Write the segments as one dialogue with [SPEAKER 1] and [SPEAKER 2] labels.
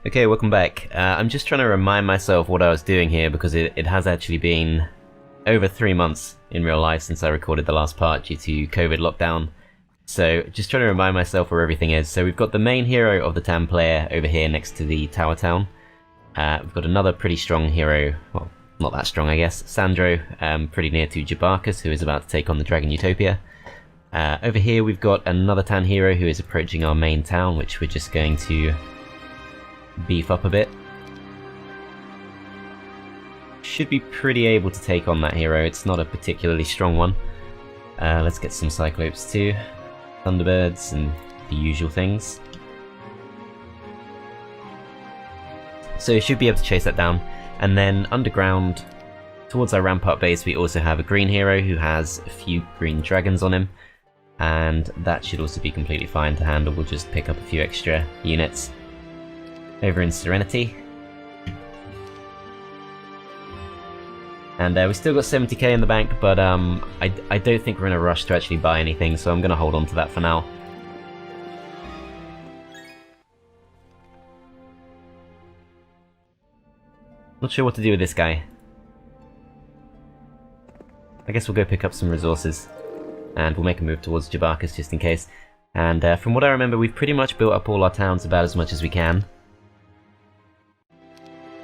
[SPEAKER 1] Okay, welcome back. I'm just trying to remind myself what I was doing here because it has actually been over 3 months in real life since I recorded the last part due to COVID lockdown. So just trying to remind myself where everything is. So we've got the main hero of the town player over here next to the tower town. We've got another pretty strong hero, well, not that strong I guess, Sandro, pretty near to Jabarkas, who is about to take on the Dragon Utopia. Over here we've got another town hero who is approaching our main town, which we're just going to beef up a bit. Should be pretty able to take on that hero. It's not a particularly strong one. Let's get some Cyclopes too, Thunderbirds and the usual things. So you should be able to chase that down. And then underground, towards our Rampart base, we also have a green hero who has a few green dragons on him. And that should also be completely fine to handle. We'll just pick up a few extra units. Over in Serenity. And we still got 70k in the bank, but I don't think we're in a rush to actually buy anything, so I'm going to hold on to that for now. Not sure what to do with this guy. I guess we'll go pick up some resources, and we'll make a move towards Jabarkas just in case. And from what I remember, we've pretty much built up all our towns about as much as we can.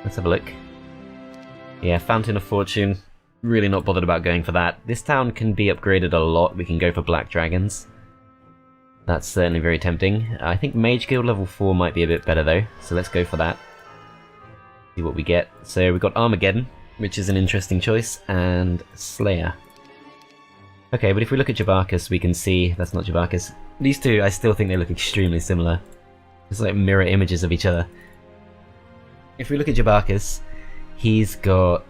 [SPEAKER 1] Let's have a look. Yeah, Fountain of Fortune. Really not bothered about going for that. This town can be upgraded a lot. We can go for Black Dragons. That's certainly very tempting. I think Mage Guild level 4 might be a bit better though, so let's go for that. See what we get. So we've got Armageddon, which is an interesting choice, and Slayer. Okay, but if we look at Jabarkas, we can see... That's not Jabarkas. These two, I still think they look extremely similar. It's like mirror images of each other. If we look at Jabarkas, he's got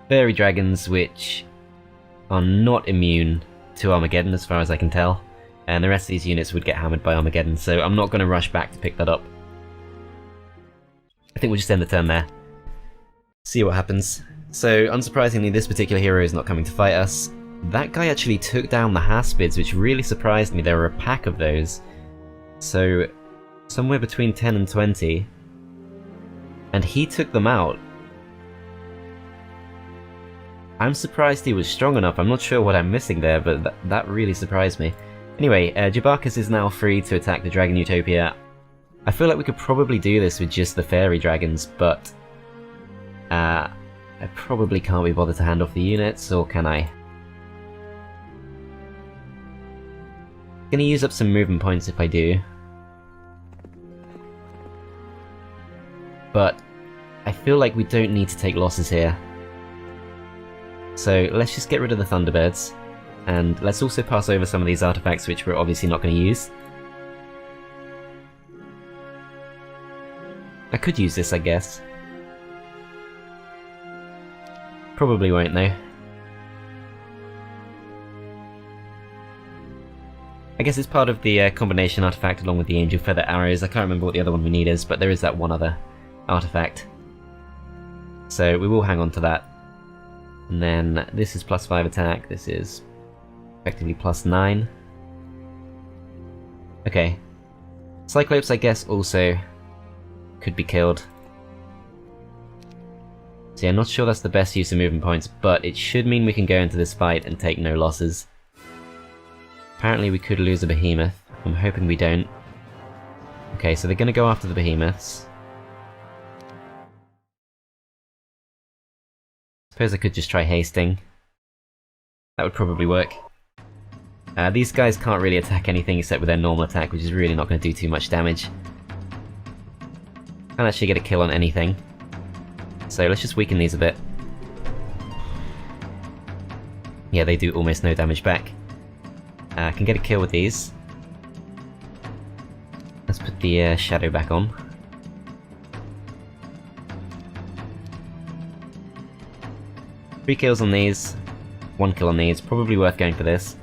[SPEAKER 1] Faerie dragons which are not immune to Armageddon as far as I can tell, and the rest of these units would get hammered by Armageddon, so I'm not going to rush back to pick that up. I think we'll just end the turn there. See what happens. So unsurprisingly, this particular hero is not coming to fight us. That guy actually took down the Haspids, which really surprised me. There were a pack of those. So somewhere between 10 and 20. And he took them out. I'm surprised he was strong enough. I'm not sure what I'm missing there, but that really surprised me. Anyway, Jabarkas is now free to attack the Dragon Utopia. I feel like we could probably do this with just the Faerie dragons, but I probably can't be bothered to hand off the units, or can I? Gonna use up some movement points if I do. But I feel like we don't need to take losses here. So let's just get rid of the Thunderbirds, and let's also pass over some of these artifacts which we're obviously not going to use. I could use this, I guess. Probably won't though. I guess it's part of the combination artifact along with the Angel Feather arrows. I can't remember what the other one we need is, but there is that one other artifact. So we will hang on to that. And then this is +5 attack, this is effectively +9. Okay. Cyclopes I guess also could be killed. So yeah, I'm not sure that's the best use of movement points, but it should mean we can go into this fight and take no losses. Apparently we could lose a Behemoth. I'm hoping we don't. Okay, so they're going to go after the Behemoths. Suppose I could just try hasting. That would probably work. These guys can't really attack anything except with their normal attack, which is really not going to do too much damage. Can't actually get a kill on anything. So let's just weaken these a bit. Yeah, they do almost no damage back. I can get a kill with these. Let's put the shadow back on. Three kills on these, 1 kill on these, probably worth going for this.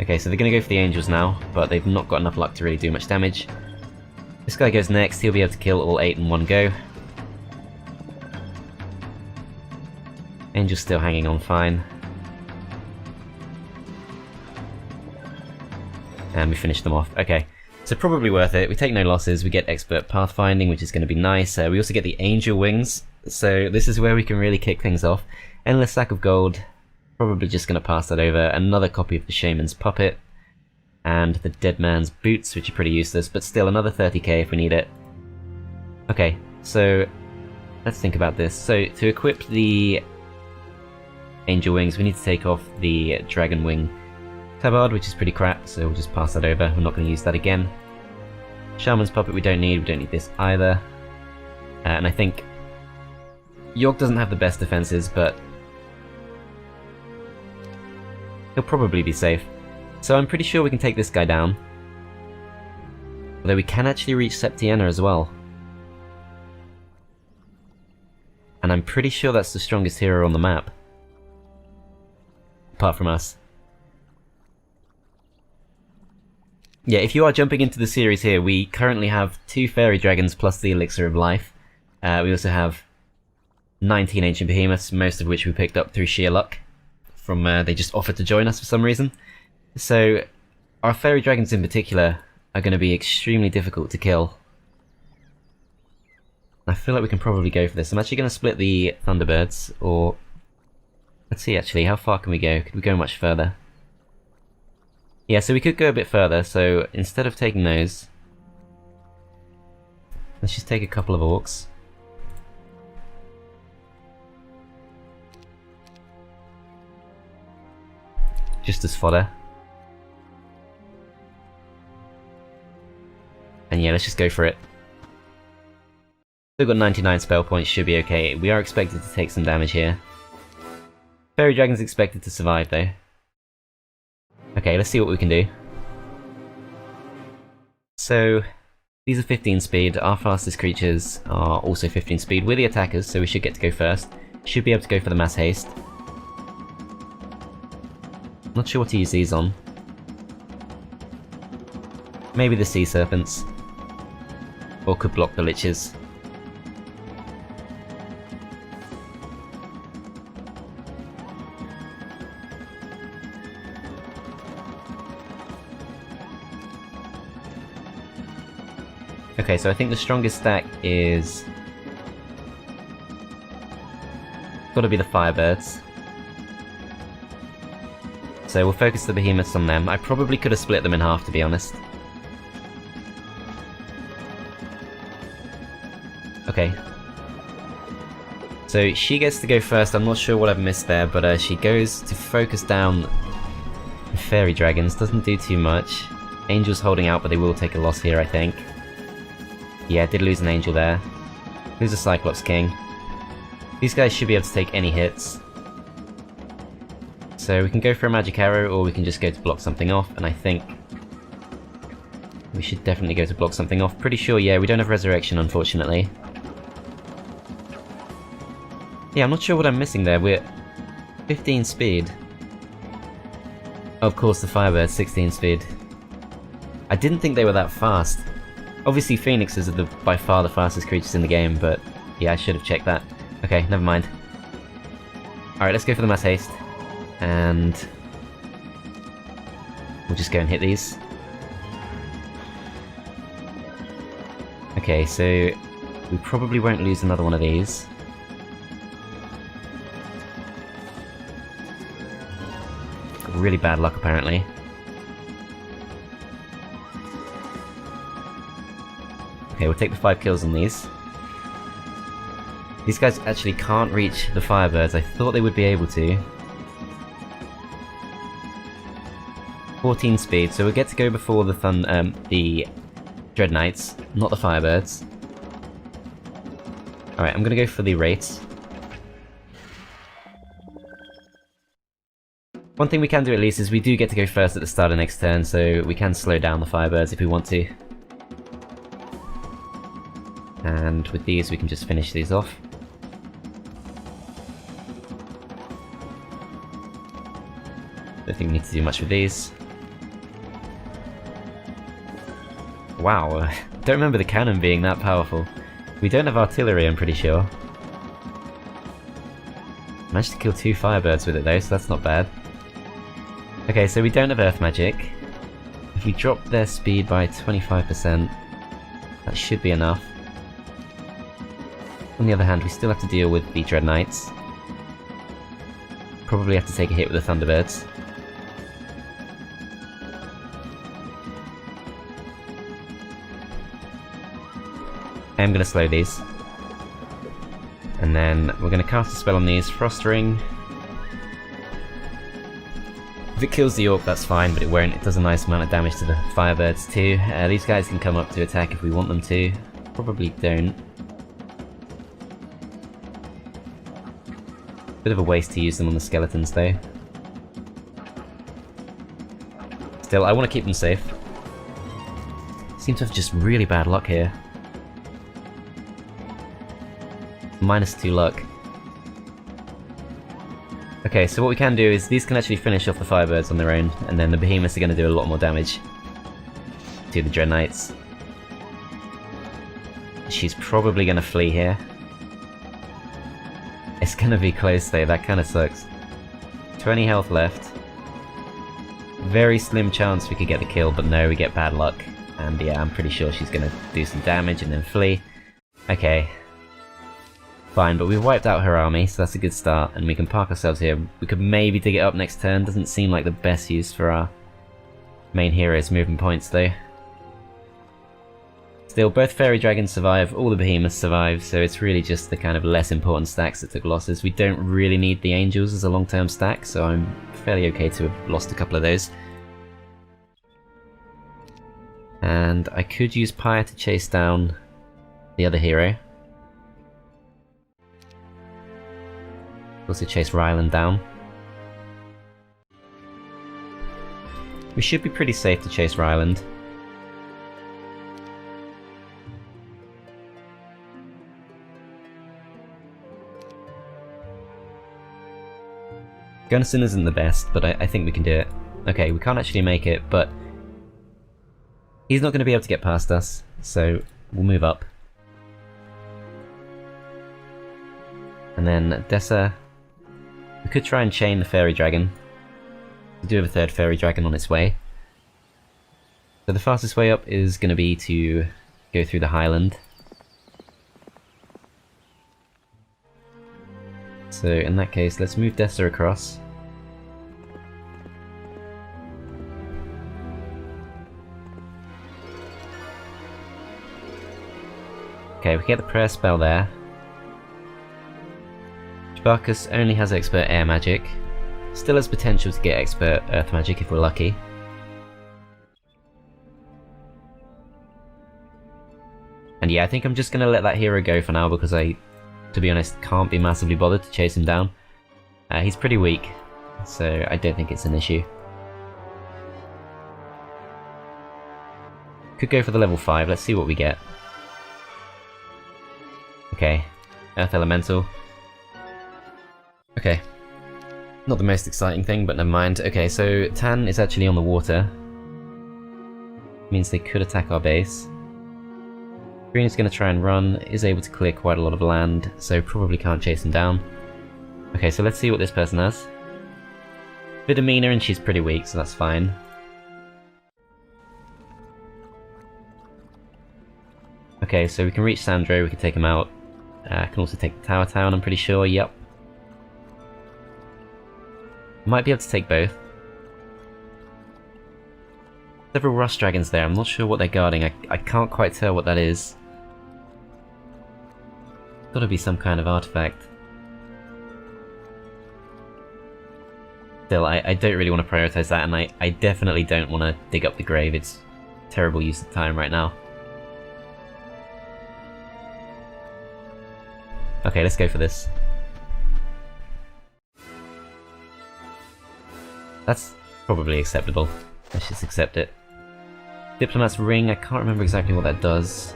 [SPEAKER 1] Okay, so they're going to go for the Angels now, but they've not got enough luck to really do much damage. This guy goes next, he'll be able to kill all 8 in one go. Angel's still hanging on fine. And we finished them off. Okay, so probably worth it. We take no losses, we get expert pathfinding, which is going to be nice. We also get the angel wings, so this is where we can really kick things off. Endless sack of gold, probably just going to pass that over. Another copy of the shaman's puppet, and the dead man's boots, which are pretty useless, but still another 30k if we need it. Okay, so let's think about this. So to equip the angel wings, we need to take off the dragon wing tabard, which is pretty crap, so we'll just pass that over. We're not going to use that again. Shaman's puppet we don't need this either. And I think York doesn't have the best defenses, but he'll probably be safe. So I'm pretty sure we can take this guy down. Although we can actually reach Septiena as well. And I'm pretty sure that's the strongest hero on the map. Apart from us. Yeah, if you are jumping into the series here, we currently have 2 fairy dragons plus the elixir of life. We also have 19 ancient behemoths, most of which we picked up through sheer luck. From they just offered to join us for some reason. So our fairy dragons in particular are going to be extremely difficult to kill. I feel like we can probably go for this. I'm actually going to split the Thunderbirds, or let's see actually, how far can we go? Could we go much further? Yeah, so we could go a bit further, so instead of taking those, let's just take a couple of orcs. Just as fodder. And yeah, let's just go for it. Still got 99 spell points, should be okay. We are expected to take some damage here. Fairy Dragon's expected to survive though. Okay, let's see what we can do. So, these are 15 speed. Our fastest creatures are also 15 speed. We're the attackers, so we should get to go first. Should be able to go for the mass haste. Not sure what to use these on. Maybe the sea serpents. Or could block the liches. Okay, so I think the strongest stack is gotta be the Firebirds. So we'll focus the Behemoths on them. I probably could have split them in half, to be honest. Okay. So she gets to go first. I'm not sure what I've missed there, but she goes to focus down the Fairy Dragons. Doesn't do too much. Angel's holding out, but they will take a loss here, I think. Yeah, did lose an Angel there. Lose a Cyclops King. These guys should be able to take any hits. So we can go for a Magic Arrow, or we can just go to block something off, and I think we should definitely go to block something off. Pretty sure, yeah, we don't have Resurrection, unfortunately. Yeah, I'm not sure what I'm missing there. We're 15 speed. Oh, of course, the Firebird, 16 speed. I didn't think they were that fast. Obviously, Phoenixes are by far the fastest creatures in the game, but yeah, I should have checked that. Okay, never mind. Alright, let's go for the Mass Haste. And we'll just go and hit these. Okay, so we probably won't lose another one of these. Really bad luck, apparently. Okay, we'll take the 5 kills on these. These guys actually can't reach the Firebirds. I thought they would be able to. 14 speed, so we'll get to go before the Dread Knights, not the Firebirds. Alright, I'm gonna go for the Wraiths. One thing we can do at least is we do get to go first at the start of next turn, so we can slow down the Firebirds if we want to. And with these we can just finish these off. Don't think we need to do much with these. Wow, I don't remember the cannon being that powerful. We don't have artillery, I'm pretty sure. Managed to kill 2 Firebirds with it though, so that's not bad. Okay, so we don't have Earth Magic. If we drop their speed by 25%, that should be enough. On the other hand, we still have to deal with the Dread Knights. Probably have to take a hit with the Thunderbirds. I'm going to slow these. And then we're going to cast a spell on these, Frost Ring. If it kills the Orc, that's fine, but it won't. It does a nice amount of damage to the Firebirds too. These guys can come up to attack if we want them to. Probably don't. Bit of a waste to use them on the skeletons though. Still, I want to keep them safe. Seem to have just really bad luck here. -2 luck. Okay, so what we can do is these can actually finish off the Firebirds on their own, and then the Behemoths are going to do a lot more damage to the Dread Knights. She's probably going to flee here. It's going to be close though, that kind of sucks. 20 health left. Very slim chance we could get the kill, but no, we get bad luck. And yeah, I'm pretty sure she's going to do some damage and then flee. Okay. Fine, but we've wiped out her army, so that's a good start, and we can park ourselves here. We could maybe dig it up next turn, doesn't seem like the best use for our main hero's movement points though. Still, both Fairy Dragons survive, all the Behemoths survive, so it's really just the kind of less important stacks that took losses. We don't really need the Angels as a long-term stack, so I'm fairly okay to have lost a couple of those. And I could use Pyre to chase down the other hero. Also chase Ryland down. We should be pretty safe to chase Ryland. Gunnison isn't the best, but I think we can do it. Okay, we can't actually make it, but he's not going to be able to get past us, so we'll move up. And then Dessa. We could try and chain the Fairy Dragon. We do have a third Fairy Dragon on its way. So the fastest way up is going to be to go through the Highland. So in that case, let's move Dessa across. Okay, we get the prayer spell there. Jabarkas only has expert air magic. Still has potential to get expert earth magic if we're lucky. And yeah, I think I'm just going to let that hero go for now because I, to be honest, can't be massively bothered to chase him down. He's pretty weak, so I don't think it's an issue. Could go for the level 5, let's see what we get. Okay, Earth Elemental. Okay. Not the most exciting thing, but never mind. Okay, so Tan is actually on the water. Means they could attack our base. Green is going to try and run, is able to clear quite a lot of land, so probably can't chase him down. Okay, so let's see what this person has. Vidamina, and she's pretty weak, so that's fine. Okay, so we can reach Sandro, we can take him out. Can also take the Tower Town, I'm pretty sure, yep. Might be able to take both. Several Rust Dragons there, I'm not sure what they're guarding, I can't quite tell what that is. Gotta be some kind of artifact. Still, I don't really want to prioritize that, and I definitely don't want to dig up the grave, it's terrible use of time right now. Okay, let's go for this. That's probably acceptable. Let's just accept it. Diplomat's Ring, I can't remember exactly what that does.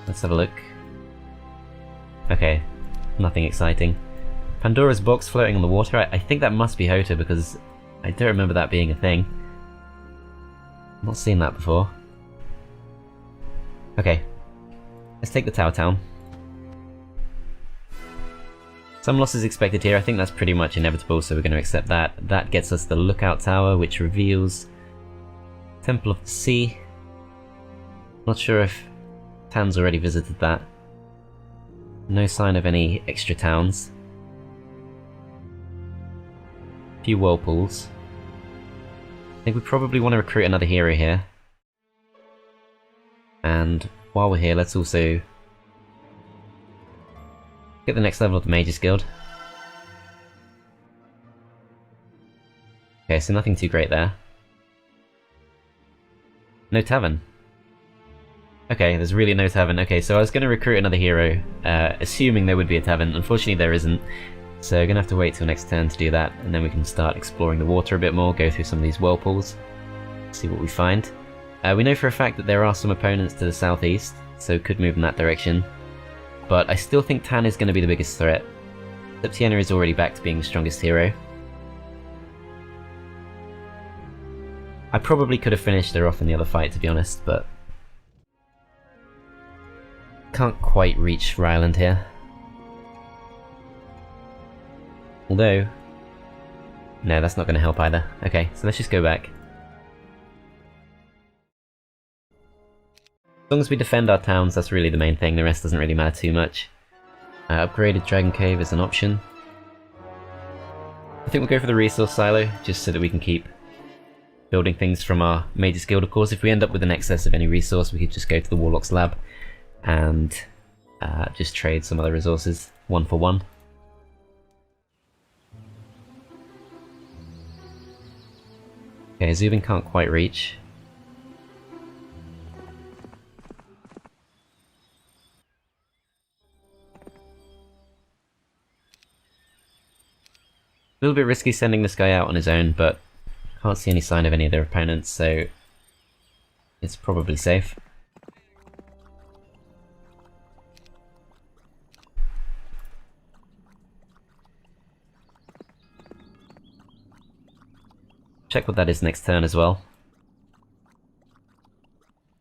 [SPEAKER 1] Let's have a look. Okay, nothing exciting. Pandora's Box floating on the water, I think that must be HotA because I don't remember that being a thing. Not seen that before. Okay, let's take the Tower Town. Some losses expected here, I think that's pretty much inevitable, so we're going to accept that. That gets us the Lookout Tower, which reveals Temple of the Sea. Not sure if Tan's already visited that. No sign of any extra towns. A few whirlpools. I think we probably want to recruit another hero here. And while we're here, let's also get the next level of the Mages Guild. Okay, so nothing too great there. No tavern. Okay, there's really no tavern. Okay, so I was going to recruit another hero, assuming there would be a tavern. Unfortunately, there isn't. So we're going to have to wait till next turn to do that, and then we can start exploring the water a bit more, go through some of these whirlpools, see what we find. We know for a fact that there are some opponents to the southeast, so could move in that direction. But I still think Tan is going to be the biggest threat. Septiana is already back to being the strongest hero. I probably could have finished her off in the other fight, to be honest, but can't quite reach Ryland here. Although, no, that's not going to help either. Okay, so let's just go back. As long as we defend our towns, that's really the main thing. The rest doesn't really matter too much. Upgraded Dragon Cave is an option. I think we'll go for the resource silo, just so that we can keep building things from our Mages Guild. Of course, if we end up with an excess of any resource, we could just go to the Warlock's Lab and just trade some other resources, 1 for 1. Okay, Zubin can't quite reach. A little bit risky sending this guy out on his own, but can't see any sign of any of their opponents, so it's probably safe. Check what that is next turn as well.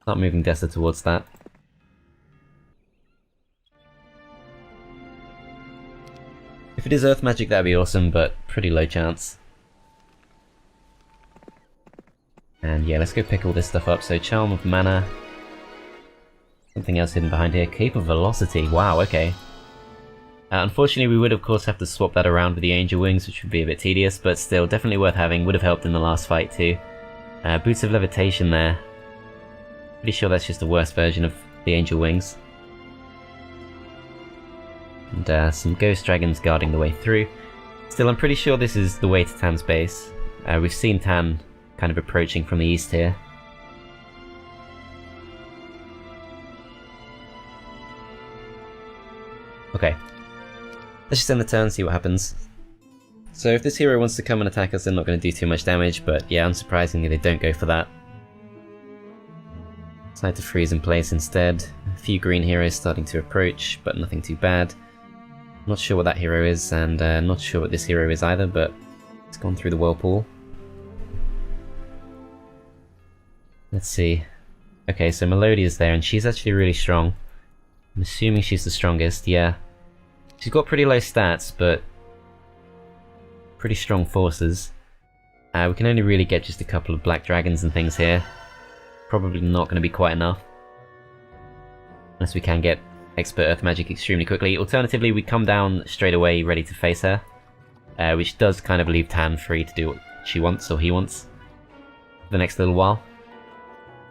[SPEAKER 1] Start moving Dessa towards that. If it is Earth Magic, that'd be awesome, but pretty low chance. And yeah, let's go pick all this stuff up. So Charm of Mana. Something else hidden behind here. Cape of Velocity. Wow, okay. Unfortunately, we would of course have to swap that around with the Angel Wings, which would be a bit tedious, but still definitely worth having. Would have helped in the last fight too. Boots of Levitation there. Pretty sure that's just a worse version of the Angel Wings. And some Ghost Dragons guarding the way through. Still, I'm pretty sure this is the way to Tan's base. We've seen Tan kind of approaching from the east here. Okay. Let's just end the turn and see what happens. So if this hero wants to come and attack us, they're not going to do too much damage, but yeah, unsurprisingly they don't go for that. Decide to freeze in place instead. A few green heroes starting to approach, but nothing too bad. Not sure what that hero is, and not sure what this hero is either, but it's gone through the whirlpool. Let's see. Okay, so Melody is there, and she's actually really strong. I'm assuming she's the strongest, yeah. She's got pretty low stats, but pretty strong forces. We can only really get just a couple of black dragons and things here. Probably not going to be quite enough. Unless we can get expert earth magic extremely quickly. Alternatively, we come down straight away ready to face her. Which does kind of leave Tan free to do what she wants, or he wants, for the next little while.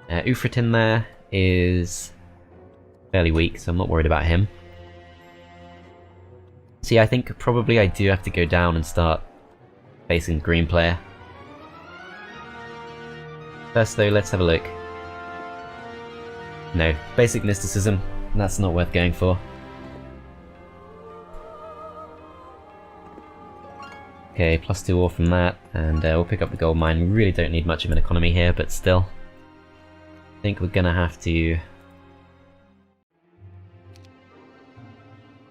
[SPEAKER 1] Ufretin there is fairly weak, so I'm not worried about him. See, I think probably I do have to go down and start facing the green player. First though, let's have a look. No, basic mysticism, that's not worth going for. Okay, +2 ore from that, and we'll pick up the gold mine. We really don't need much of an economy here, but still. I think we're gonna have to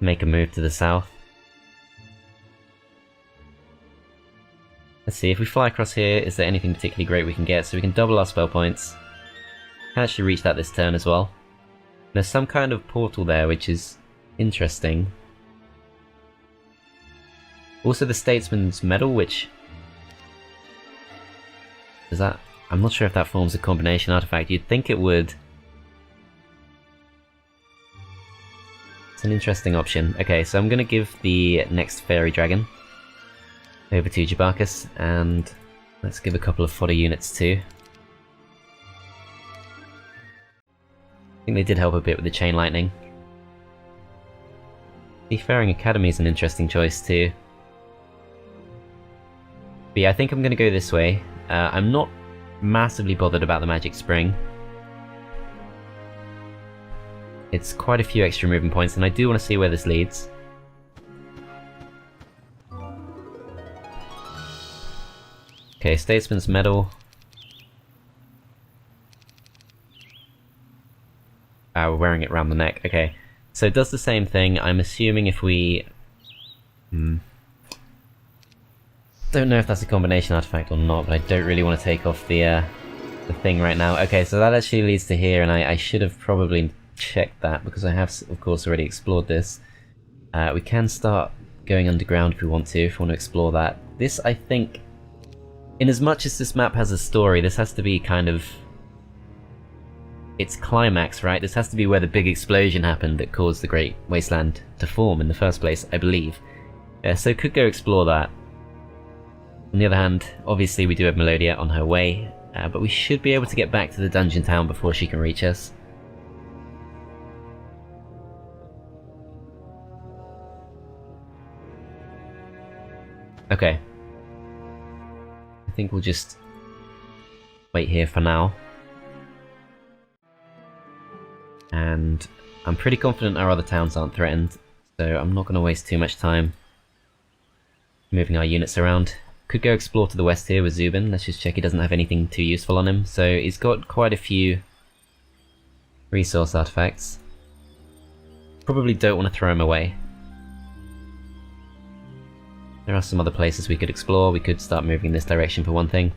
[SPEAKER 1] make a move to the south. Let's see, if we fly across here, is there anything particularly great we can get? So we can double our spell points. Can actually reach that this turn as well. There's some kind of portal there, which is interesting. Also the Statesman's Medal, which... is that... I'm not sure if that forms a combination artifact. You'd think it would. It's an interesting option. Okay, so I'm going to give the next Faerie Dragon over to Jabarkas, and let's give a couple of fodder units too. I think they did help a bit with the Chain Lightning. Seafaring Academy is an interesting choice too. But yeah, I think I'm going to go this way. I'm not massively bothered about the Magic Spring. It's quite a few extra movement points, and I do want to see where this leads. Okay, Statesman's Medal. We're wearing it around the neck. Okay, so it does the same thing. I'm assuming if we... Don't know if that's a combination artifact or not, but I don't really want to take off the thing right now. Okay, so that actually leads to here, and I should have probably checked that, because I have, of course, already explored this. We can start going underground if we want to explore that. This, I think, in as much as this map has a story, this has to be kind of its climax, right? This has to be where the big explosion happened that caused the Great Wasteland to form in the first place, I believe. So could go explore that. On the other hand, obviously we do have Melodia on her way, but we should be able to get back to the dungeon town before she can reach us. Okay. I think we'll just wait here for now. And I'm pretty confident our other towns aren't threatened, so I'm not going to waste too much time moving our units around. Could go explore to the west here with Zubin. Let's just check he doesn't have anything too useful on him. So he's got quite a few resource artifacts. Probably don't want to throw him away. There are some other places we could explore. We could start moving in this direction for one thing.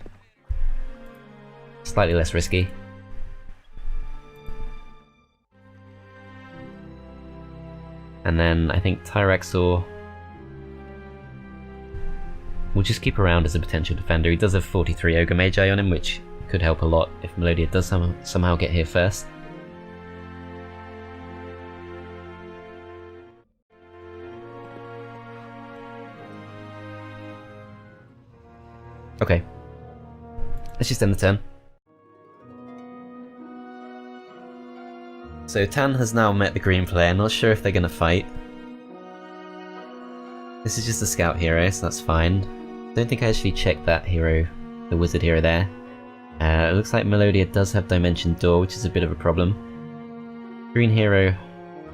[SPEAKER 1] Slightly less risky. And then I think Tyraxor we'll just keep around as a potential defender. He does have 43 Ogre Magi on him, which could help a lot if Melodia does somehow get here first. Okay. Let's just end the turn. So Tan has now met the green player, not sure if they're going to fight. This is just a scout hero, so that's fine. Don't think I actually checked that hero, the wizard hero there. It looks like Melodia does have Dimension Door, which is a bit of a problem. Green hero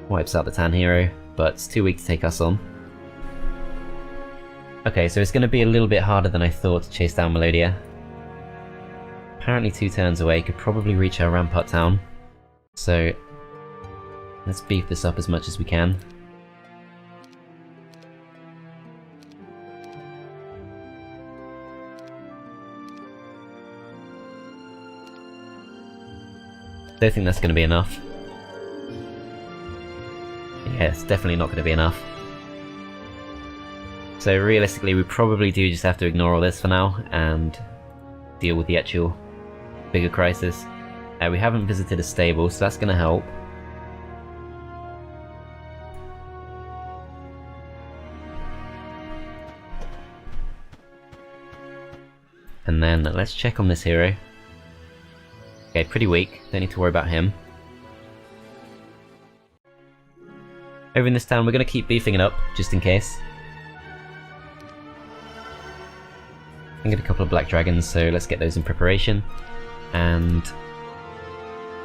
[SPEAKER 1] wipes out the Tan hero, but it's too weak to take us on. Okay, so it's going to be a little bit harder than I thought to chase down Melodia. Apparently 2 turns away, could probably reach our Rampart town. So let's beef this up as much as we can. Don't think that's going to be enough. Yeah, it's definitely not going to be enough. So realistically, we probably do just have to ignore all this for now and deal with the actual bigger crisis. We haven't visited a stable, so that's going to help. And then let's check on this hero. Okay, pretty weak, don't need to worry about him. Over in this town, we're going to keep beefing it up, just in case. I can get a couple of black dragons, so let's get those in preparation. And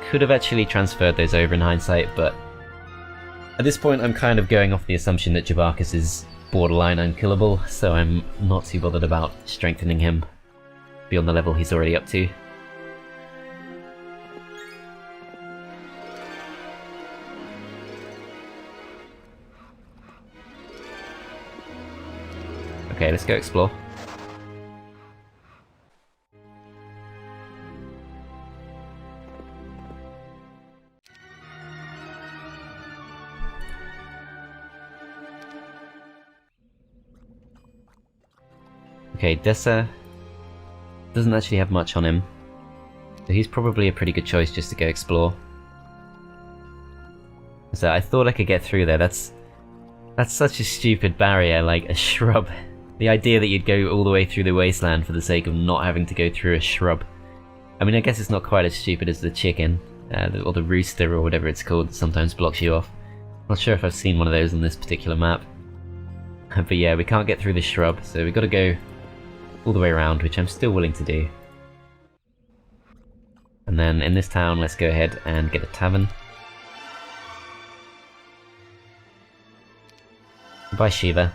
[SPEAKER 1] could have actually transferred those over in hindsight, but at this point I'm kind of going off the assumption that Jabarkas is borderline unkillable, so I'm not too bothered about strengthening him beyond the level he's already up to. Okay, let's go explore. Okay, Dessa doesn't actually have much on him. So he's probably a pretty good choice just to go explore. So I thought I could get through there. That's such a stupid barrier, like a shrub. The idea that you'd go all the way through the wasteland for the sake of not having to go through a shrub. I mean, I guess it's not quite as stupid as the chicken, or the rooster or whatever it's called that sometimes blocks you off. Not sure if I've seen one of those on this particular map. But yeah, we can't get through the shrub, so we've got to go all the way around, which I'm still willing to do. And then in this town, let's go ahead and get a tavern. Bye, Shiva.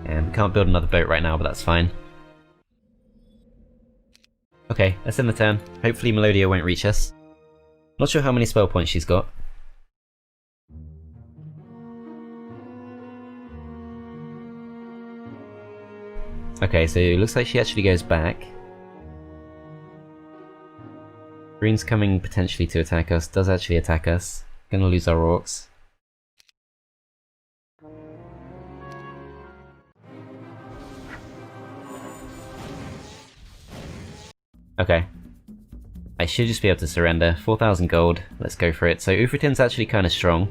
[SPEAKER 1] And we can't build another boat right now, but that's fine. Okay, let's end the turn. Hopefully Melodia won't reach us. Not sure how many spell points she's got. Okay, so it looks like she actually goes back. Green's coming potentially to attack us, does actually attack us. Gonna lose our orcs. Okay. I should just be able to surrender. 4,000 gold, let's go for it. So Ufretin's actually kind of strong.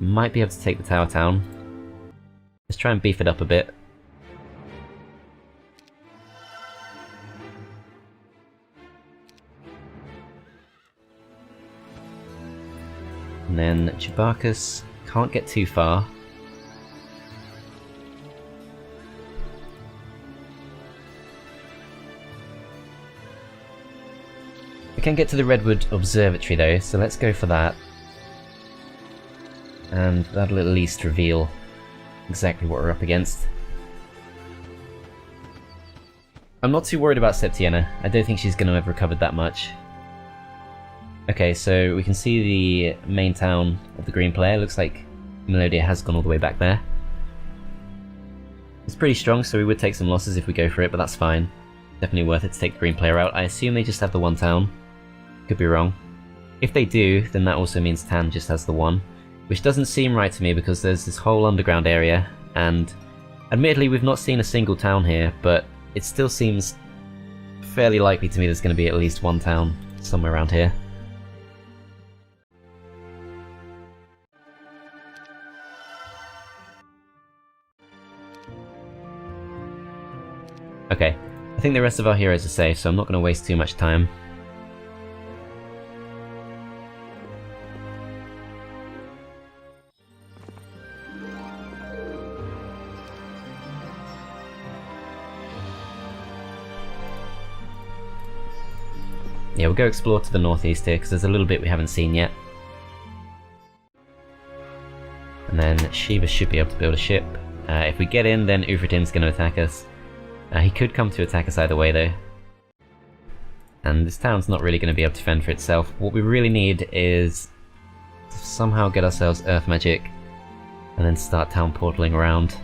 [SPEAKER 1] Might be able to take the tower town. Let's try and beef it up a bit. And then Jabarkas can't get too far. We can get to the Redwood Observatory though, so let's go for that. And that'll at least reveal exactly what we're up against. I'm not too worried about Septiena. I don't think she's going to have recovered that much. Okay, so we can see the main town of the green player. Looks like Melodia has gone all the way back there. It's pretty strong, so we would take some losses if we go for it, but that's fine. Definitely worth it to take the green player out. I assume they just have the one town. Could be wrong. If they do, then that also means Tan just has the one. Which doesn't seem right to me because there's this whole underground area, and admittedly we've not seen a single town here, but it still seems fairly likely to me there's going to be at least one town somewhere around here. Okay, I think the rest of our heroes are safe, so I'm not going to waste too much time. Yeah, we'll go explore to the northeast here, because there's a little bit we haven't seen yet. And then Shiva should be able to build a ship. If we get in, then Ufretin's going to attack us. He could come to attack us either way though. And this town's not really going to be able to fend for itself. What we really need is to somehow get ourselves earth magic, and then start town portaling around.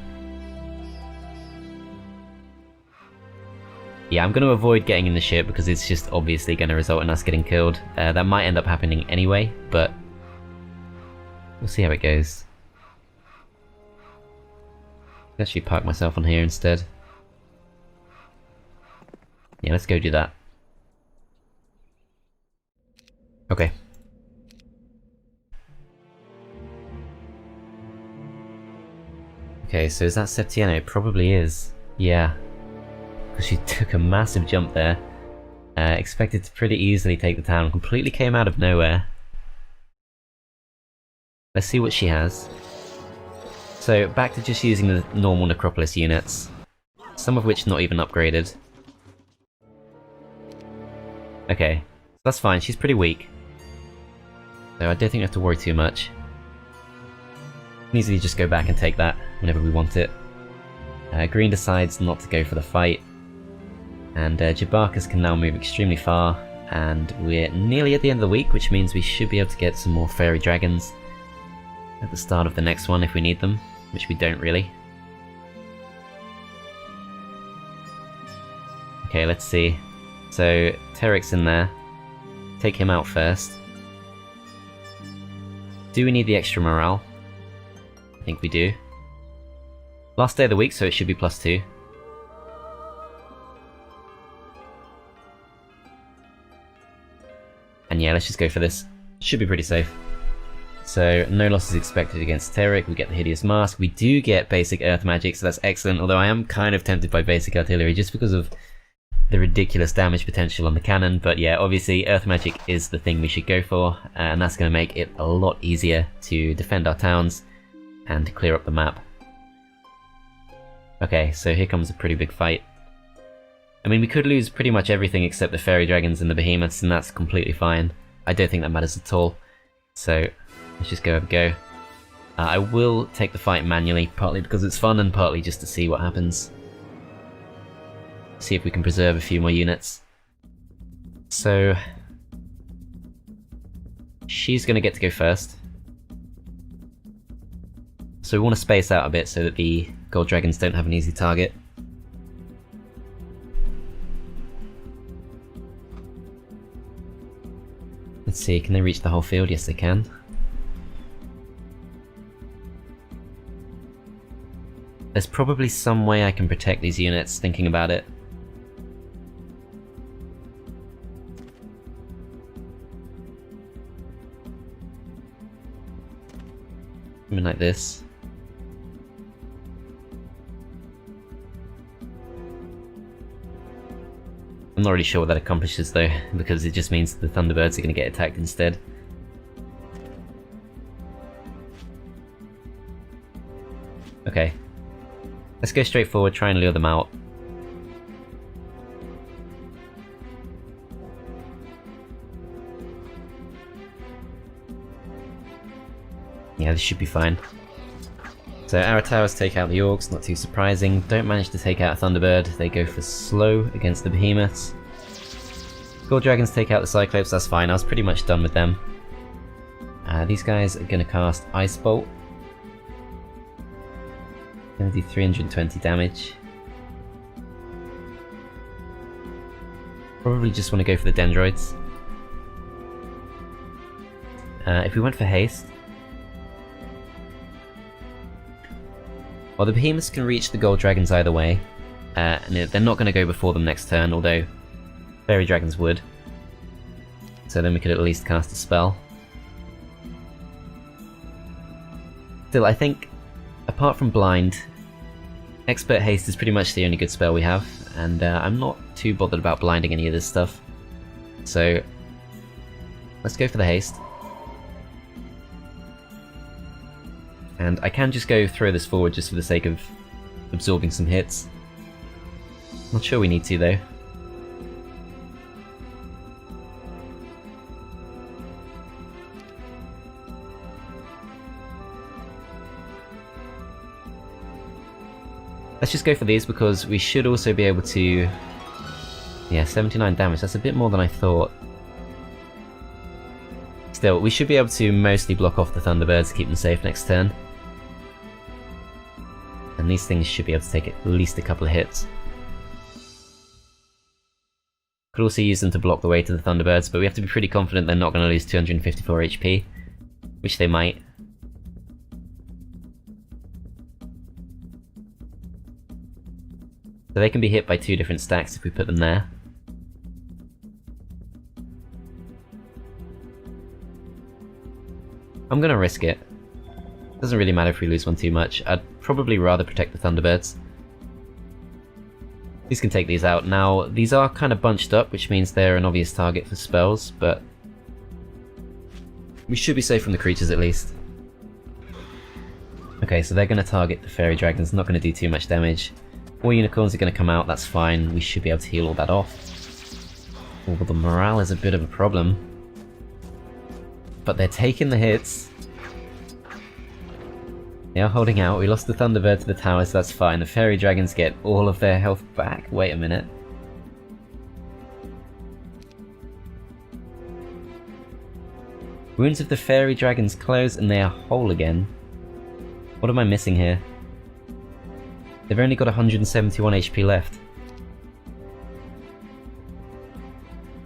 [SPEAKER 1] Yeah, I'm going to avoid getting in the ship because it's just obviously going to result in us getting killed. That might end up happening anyway, but we'll see how it goes. I'll actually park myself on here instead. Yeah, let's go do that. Okay. Okay, so is that Septiena? It probably is. Yeah. Because she took a massive jump there. Expected to pretty easily take the town. Completely came out of nowhere. Let's see what she has. So, back to just using the normal Necropolis units. Some of which not even upgraded. Okay, that's fine, she's pretty weak. So I don't think we have to worry too much. We can easily just go back and take that whenever we want it. Green decides not to go for the fight. And Jabarkas can now move extremely far. And we're nearly at the end of the week, which means we should be able to get some more Faerie Dragons at the start of the next one if we need them, which we don't really. Okay, let's see. So, Terek's in there. Take him out first. Do we need the extra morale? think we do. Last day of the week, so it should be +2. And yeah, let's just go for this. Should be pretty safe. So, no losses expected against Terric, we get the Hideous Mask, we do get basic Earth Magic, so that's excellent, although I am kind of tempted by basic Artillery just because of the ridiculous damage potential on the cannon, but yeah, obviously Earth Magic is the thing we should go for, and that's going to make it a lot easier to defend our towns and clear up the map. Okay, so here comes a pretty big fight. I mean, we could lose pretty much everything except the Fairy Dragons and the Behemoths, and that's completely fine. I don't think that matters at all. So, let's just go and go. I will take the fight manually, partly because it's fun and partly just to see what happens. See if we can preserve a few more units. So, she's going to get to go first. So we want to space out a bit so that the Gold Dragons don't have an easy target. Let's see, can they reach the whole field? Yes, they can. There's probably some way I can protect these units, thinking about it. Something like this. I'm not really sure what that accomplishes though, because it just means the Thunderbirds are going to get attacked instead. Okay. Let's go straight forward, try and lure them out. Yeah, this should be fine. So our towers take out the Orcs, not too surprising. Don't manage to take out a Thunderbird, they go for slow against the Behemoths. Gold Dragons take out the Cyclops, that's fine, I was pretty much done with them. These guys are going to cast Ice Bolt. Going to do 320 damage. Probably just want to go for the Dendroids. If we went for Haste... Well, the Behemoths can reach the Gold Dragons either way, and they're not going to go before them next turn, although Fairy Dragons would. So then we could at least cast a spell. Still, I think, apart from Blind, Expert Haste is pretty much the only good spell we have, and I'm not too bothered about blinding any of this stuff. So, let's go for the Haste. And I can just go throw this forward just for the sake of absorbing some hits. Not sure we need to though. Let's just go for these because we should also be able to... Yeah, 79 damage, that's a bit more than I thought. Still, we should be able to mostly block off the Thunderbirds to keep them safe next turn. And these things should be able to take at least a couple of hits. Could also use them to block the way to the Thunderbirds, but we have to be pretty confident they're not going to lose 254 HP, which they might. So they can be hit by 2 different stacks if we put them there. I'm going to risk it. Doesn't really matter if we lose one too much. I'd probably rather protect the Thunderbirds. These can take these out. Now, these are kind of bunched up, which means they're an obvious target for spells, but we should be safe from the creatures at least. Okay, so they're going to target the Fairy Dragons, not going to do too much damage. More Unicorns are going to come out, that's fine. We should be able to heal all that off. Oh, well, the morale is a bit of a problem. But they're taking the hits. They are holding out. We lost the Thunderbird to the tower, so that's fine. The Fairy Dragons get all of their health back. Wait a minute. Wounds of the Fairy Dragons close and they are whole again. What am I missing here? They've only got 171 HP left.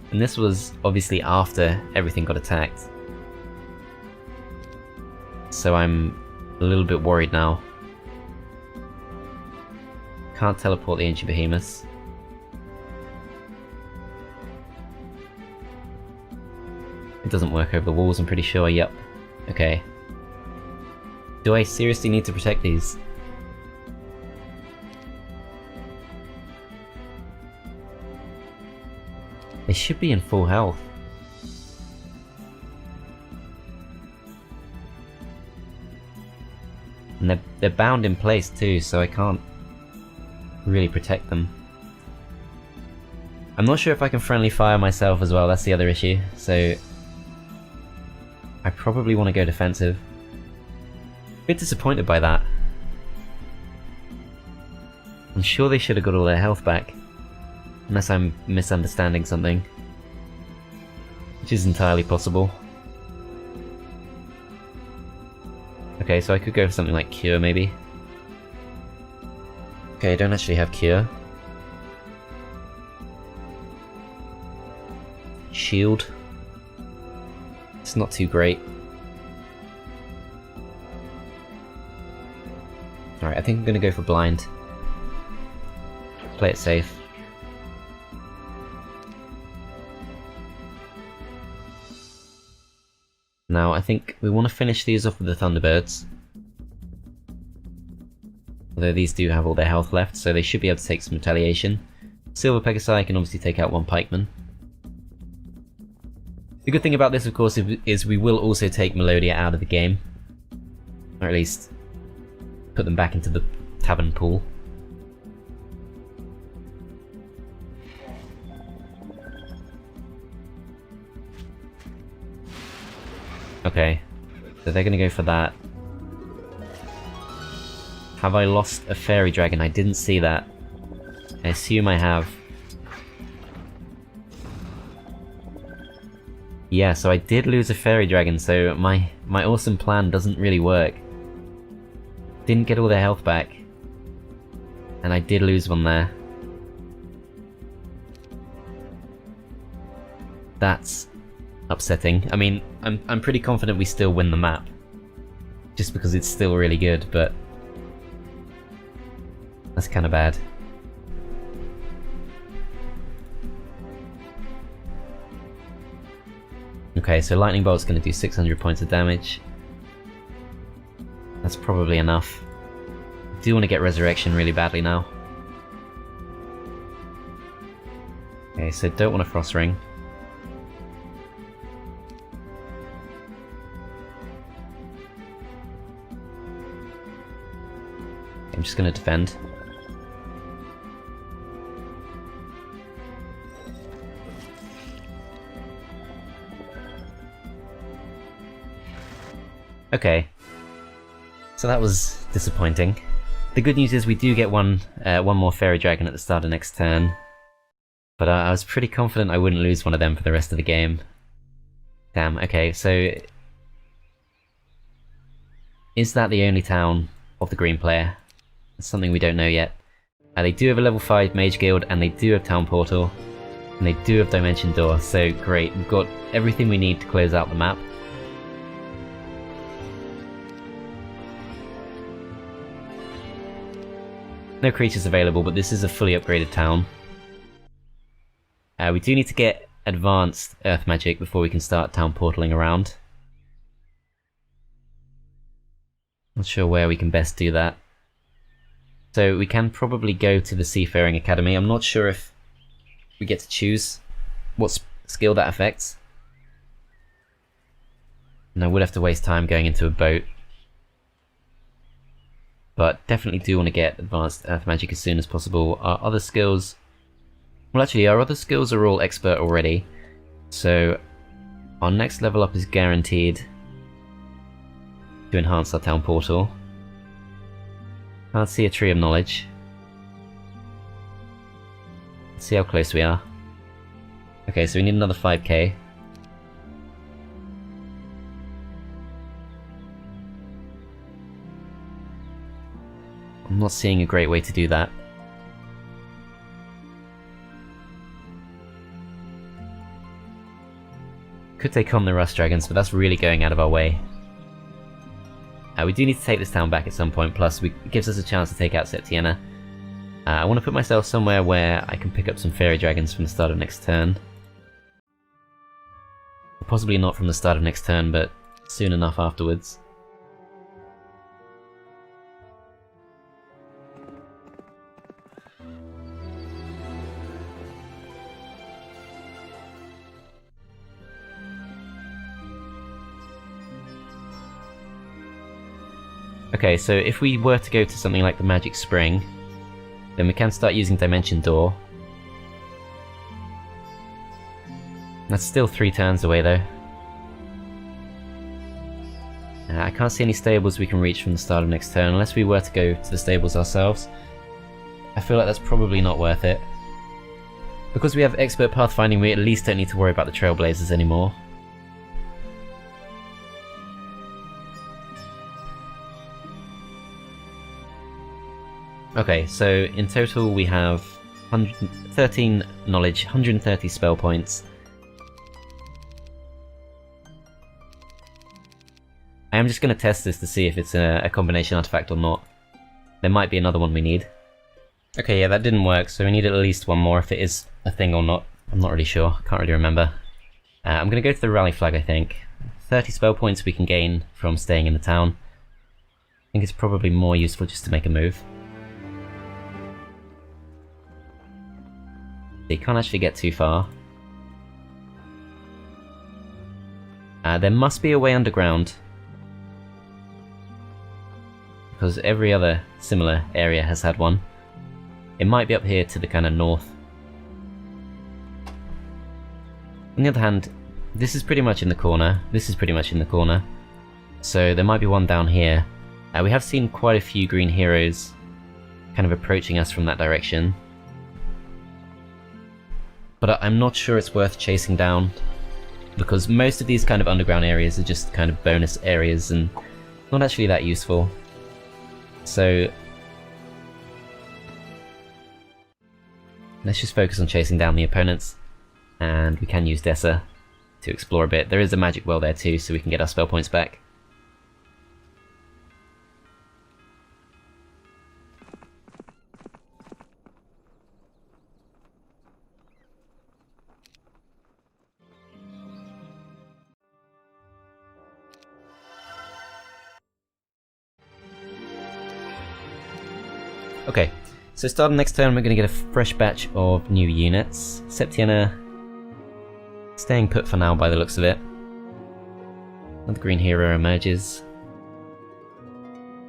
[SPEAKER 1] And this was obviously after everything got attacked. So I'm A little bit worried now. Can't teleport the ancient behemoths. It doesn't work over the walls, I'm pretty sure. Yep. Okay. Do I seriously need to protect these? They should be in full health. And they're bound in place too, so I can't really protect them. I'm not sure if I can friendly fire myself as well, that's the other issue, so I probably want to go defensive. A bit disappointed by that. I'm sure they should have got all their health back. Unless I'm misunderstanding something. Which is entirely possible. Okay, so I could go for something like Cure, maybe. Okay, I don't actually have Cure. Shield. It's not too great. Alright, I think I'm gonna go for Blind. Play it safe. Now, I think we want to finish these off with the Thunderbirds. Although these do have all their health left, so they should be able to take some retaliation. Silver Pegasi can obviously take out one pikeman. The good thing about this, of course, is we will also take Melodia out of the game. Or at least put them back into the tavern pool. Okay, so they're gonna go for that. Have I lost a fairy dragon? I didn't see that. I assume I have. Yeah, so I did lose a fairy dragon, so my awesome plan doesn't really work. Didn't get all their health back. And I did lose one there. That's upsetting. I mean, I'm pretty confident we still win the map. Just because it's still really good, but that's kinda bad. Okay, so Lightning Bolt's gonna do 600 points of damage. That's probably enough. I do want to get Resurrection really badly now. Okay, so don't want a Frost Ring. I'm just gonna defend. Okay, so that was disappointing. The good news is we do get one more Fairy Dragon at the start of next turn, but I was pretty confident I wouldn't lose one of them for the rest of the game. Damn, okay, so is that the only town of the green player? That's something we don't know yet. They do have a level 5 Mage Guild, and they do have Town Portal, and they do have Dimension Door, so great, we've got everything we need to close out the map. No creatures available, but this is a fully upgraded town. We do need to get advanced Earth Magic before we can start town portaling around. Not sure where we can best do that. So we can probably go to the Seafaring Academy. I'm not sure if we get to choose what skill that affects. And I would have to waste time going into a boat. But definitely do want to get advanced Earth Magic as soon as possible. Our other skills... Well, actually, our other skills are all expert already. So our next level up is guaranteed to enhance our town portal. Can't see a Tree of Knowledge. Let's see how close we are. Okay, so we need another 5k. I'm not seeing a great way to do that. Could take on the Rust Dragons, but that's really going out of our way. We do need to take this town back at some point, plus it gives us a chance to take out Septiana. I want to put myself somewhere where I can pick up some Faerie Dragons from the start of next turn. Possibly not from the start of next turn, but soon enough afterwards. Okay, so if we were to go to something like the Magic Spring, then we can start using Dimension Door. That's still 3 turns away though. I can't see any stables we can reach from the start of next turn, unless we were to go to the stables ourselves. I feel like that's probably not worth it. Because we have Expert Pathfinding, we at least don't need to worry about the Trailblazers anymore. Okay, so in total we have 13 knowledge, 130 spell points. I am just going to test this to see if it's a combination artifact or not. There might be another one we need. Okay, yeah, that didn't work, so we need at least one more if it is a thing or not. I'm not really sure, can't really remember. I'm going to go to the Rally Flag, I think. 30 spell points we can gain from staying in the town. I think it's probably more useful just to make a move. You can't actually get too far. There must be a way underground, because every other similar area has had one. It might be up here to the kind of north. On the other hand, this is pretty much in the corner, this is pretty much in the corner, so there might be one down here. We have seen quite a few green heroes kind of approaching us from that direction. But I'm not sure it's worth chasing down, because most of these kind of underground areas are just kind of bonus areas and not actually that useful. So let's just focus on chasing down the opponents, and we can use Dessa to explore a bit. There is a magic well there too, so we can get our spell points back. Okay, so starting next turn we're going to get a fresh batch of new units. Septiana staying put for now by the looks of it. Another green hero emerges.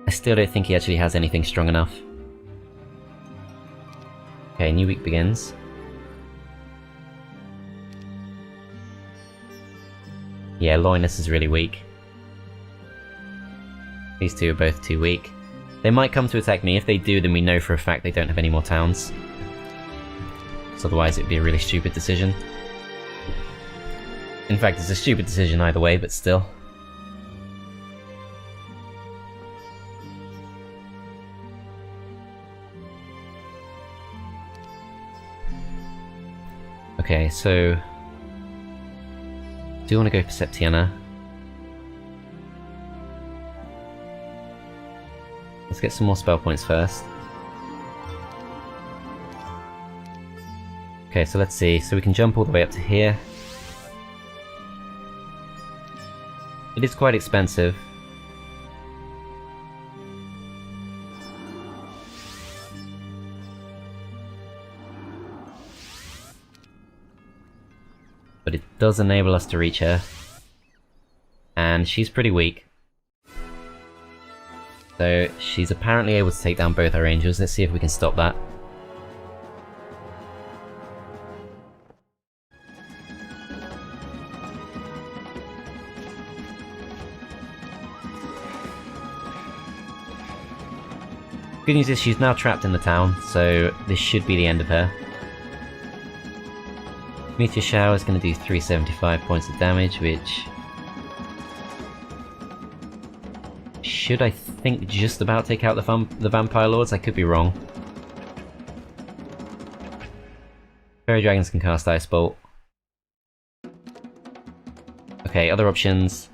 [SPEAKER 1] I still don't think he actually has anything strong enough. Okay, new week begins. Yeah, Loinus is really weak. These two are both too weak. They might come to attack me. If they do, then we know for a fact they don't have any more towns. So otherwise it'd be a really stupid decision. In fact, it's a stupid decision either way, but still. Okay, so do you want to go for Septiana? Let's get some more spell points first. Okay, so let's see. So we can jump all the way up to here. It is quite expensive. But it does enable us to reach her. And she's pretty weak. So she's apparently able to take down both our angels. Let's see if we can stop that. Good news is she's now trapped in the town, so this should be the end of her. Meteor Shower is going to do 375 points of damage, which should, I think, just about take out the Vampire Lords. I could be wrong. Faerie Dragons can cast Ice Bolt. Okay, other options.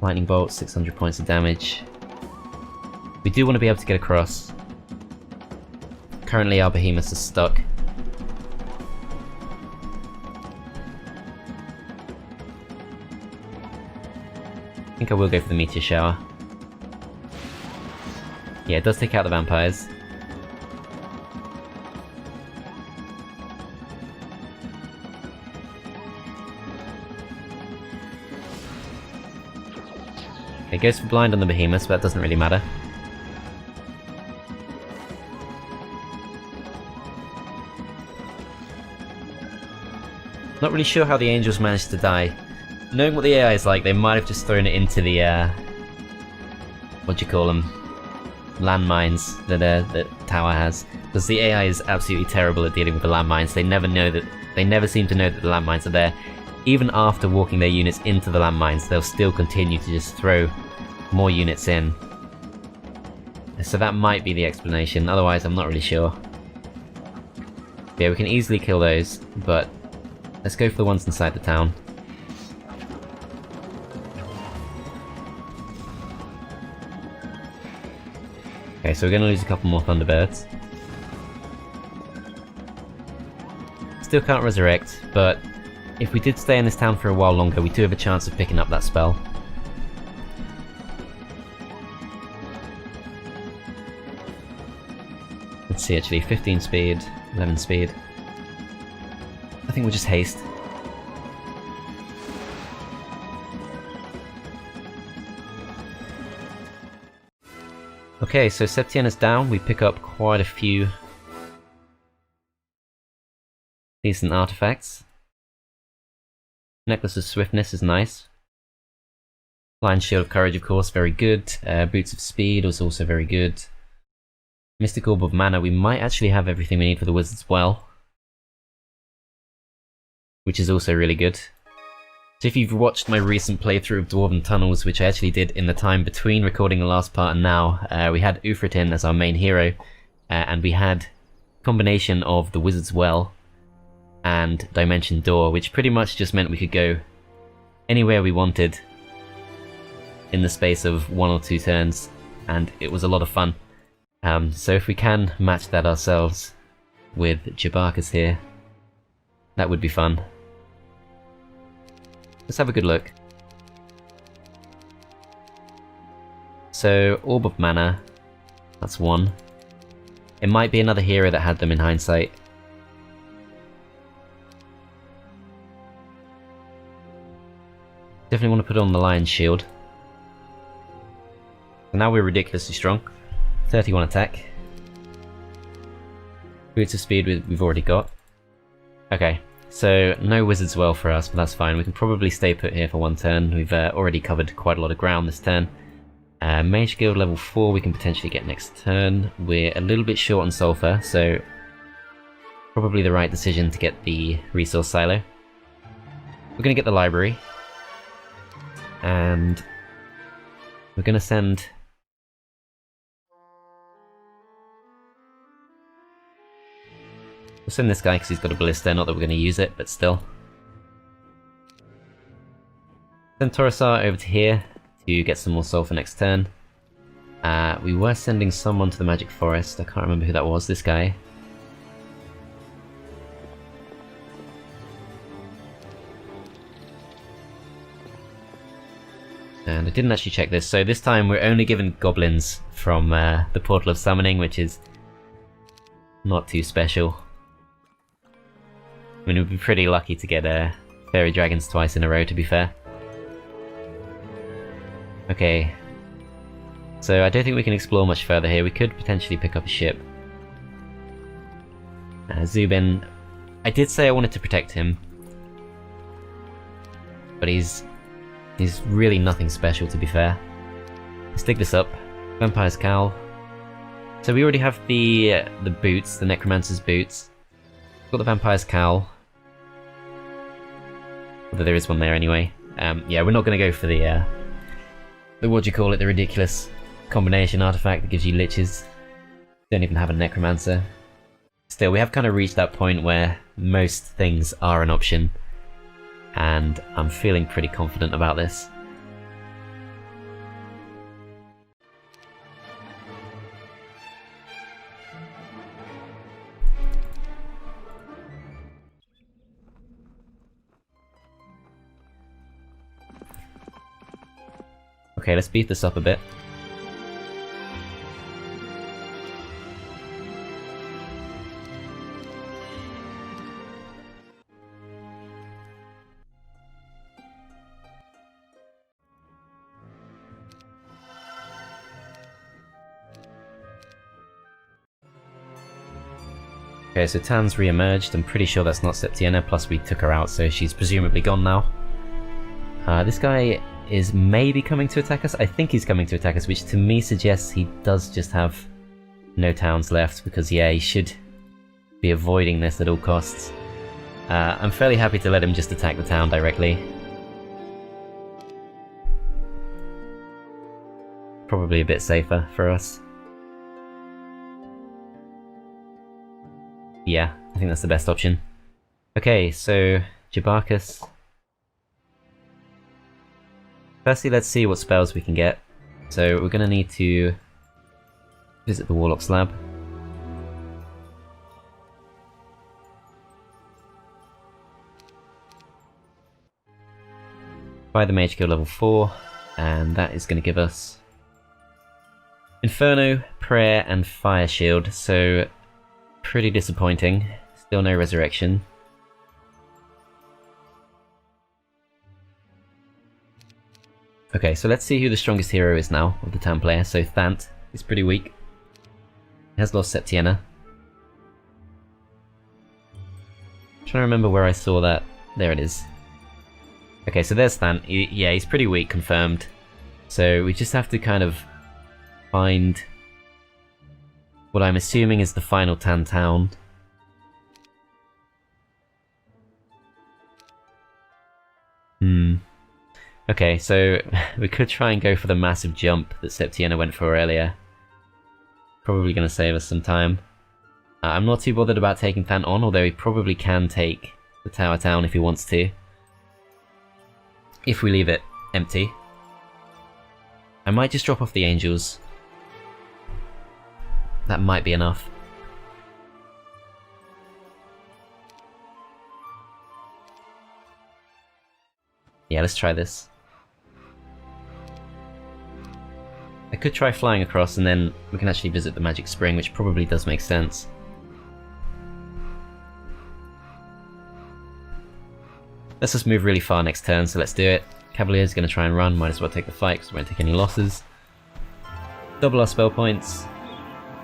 [SPEAKER 1] Lightning bolt, 600 points of damage. We do want to be able to get across. Currently our Behemoths are stuck. I think I will go for the meteor shower. Yeah, it does take out the vampires. It goes for blind on the Behemoths, but that doesn't really matter. Not really sure how the angels managed to die. Knowing what the AI is like, they might have just thrown it into the, what do you call them? Landmines that tower has. Because the AI is absolutely terrible at dealing with the landmines. They never seem to know that the landmines are there. Even after walking their units into the landmines, they'll still continue to just throw more units in. So that might be the explanation, otherwise I'm not really sure. Yeah, we can easily kill those, but let's go for the ones inside the town. Okay, so we're going to lose a couple more Thunderbirds. Still can't resurrect, but if we did stay in this town for a while longer, we do have a chance of picking up that spell. Let's see, actually, 15 speed, 11 speed. I think we'll just haste. Okay, so Septien is down, we pick up quite a few decent artifacts. Necklace of Swiftness is nice. Lion's Shield of Courage, of course, very good. Boots of Speed was also very good. Mystic Orb of Mana, we might actually have everything we need for the Wizard's Well, which is also really good. So if you've watched my recent playthrough of Dwarven Tunnels, which I actually did in the time between recording the last part and now, we had Ufretin as our main hero, and we had a combination of the Wizard's Well and Dimension Door, which pretty much just meant we could go anywhere we wanted in the space of 1 or 2 turns, and it was a lot of fun. So if we can match that ourselves with Jabarkas here, that would be fun. Let's have a good look. So, Orb of Mana, that's 1. It might be another hero that had them in hindsight. Definitely want to put on the Lion's Shield. So now we're ridiculously strong. 31 attack. Boots of Speed we've already got. Okay, so no Wizard's Well for us, but that's fine. We can probably stay put here for 1 turn. We've already covered quite a lot of ground this turn. Mage Guild level 4 we can potentially get next turn. We're a little bit short on Sulfur, so probably the right decision to get the Resource Silo. We're going to get the Library. And we're going to send... We'll send this guy because he's got a Ballista, not that we're going to use it, but still. Send Torosar over to here to get some more Sulfur next turn. We were sending someone to the Magic Forest, I can't remember who that was, this guy. And I didn't actually check this, so this time we're only given goblins from the Portal of Summoning, which is not too special. I mean, we'd be pretty lucky to get Faerie Dragons twice in a row, to be fair. Okay. So I don't think we can explore much further here. We could potentially pick up a ship. Zubin, I did say I wanted to protect him. But he's really nothing special, to be fair. Let's dig this up. Vampire's Cowl. So we already have the boots, the Necromancer's boots. Got the Vampire's Cowl. Although there is one there anyway. Yeah, we're not going to go for the what do you call it, the ridiculous combination artifact that gives you liches. Don't even have a Necromancer. Still, we have kind of reached that point where most things are an option. And I'm feeling pretty confident about this. Okay, let's beef this up a bit. Okay, so Tan's re-emerged. I'm pretty sure that's not Septiena, plus we took her out, so she's presumably gone now. This guy is maybe coming to attack us. I think he's coming to attack us, which to me suggests he does just have no towns left, because yeah, he should be avoiding this at all costs. I'm fairly happy to let him just attack the town directly. Probably a bit safer for us. Yeah, I think that's the best option. Okay, so Jabarkas. Firstly, let's see what spells we can get. So we're going to need to visit the Warlock's lab. Buy the Mage Guild level 4, and that is going to give us Inferno, Prayer, and Fire Shield, so pretty disappointing. Still no Resurrection. Okay, so let's see who the strongest hero is now of the town player. So Thant is pretty weak. He has lost Septiena. I'm trying to remember where I saw that. There it is. Okay, so there's Thant. Yeah, he's pretty weak, confirmed. So we just have to kind of find what I'm assuming is the final Tan town. Okay, so we could try and go for the massive jump that Septiena went for earlier. Probably going to save us some time. I'm not too bothered about taking Thant on, although he probably can take the Tower Town if he wants to. If we leave it empty. I might just drop off the Angels. That might be enough. Yeah, let's try this. I could try flying across and then we can actually visit the Magic Spring, which probably does make sense. Let's just move really far next turn, so let's do it. Cavalier's going to try and run, might as well take the fight because we won't take any losses. Double our spell points.